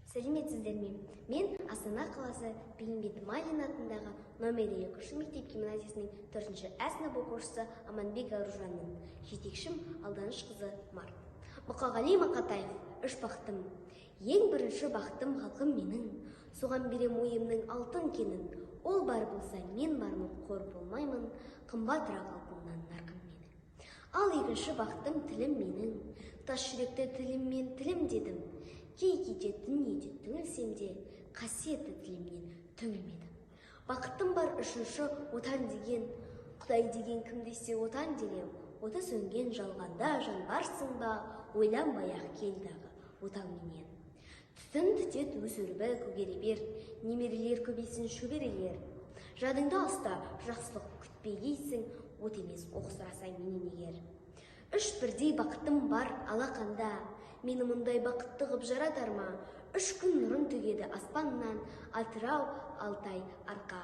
Сәлеметсіздер ме? Мен Астана қаласы Бейімбет Майлин атындағы номер 2 мектеп гимназиясының 4-ші Ә сынып оқушысы Аманбек Аружанның, жетекшім Алданыш қызы Март. Мұқағали Мақатаев, үш бақтым. Ең бірінші бақтым халқым менің, соған берем ойымның алтын кенін. Ол бар болса, мен бармын, қор болмаймын, қымбатырақ алтыннан нарқым менің. Ал екінші бақтым тілім менің, тас жүректі тіліммен тілім дедім. Кей-кейде дүниеде түңілсем де, қасиетті тілімнен түңілмедім. Бақытым бар үшінші отан деген, Құдай деген кім десе отан делем. Оты сөнген жалғанда жан барсың ба, ойланбай-ақ келдағы отан менен. Түтін түтет өз өрбі көгере бер, немерелер көбейсін шөберелер. Жадыңда ұста, жақсылық күтпегейсің, от емес оқ сұрасаң менен егер. Үш бірдей бақытым бар алақанда, мені мұндай бақытты ғып жаратар ма? 3 күн нұрын төгеді аспаннан, Атырау, Алтай, арқа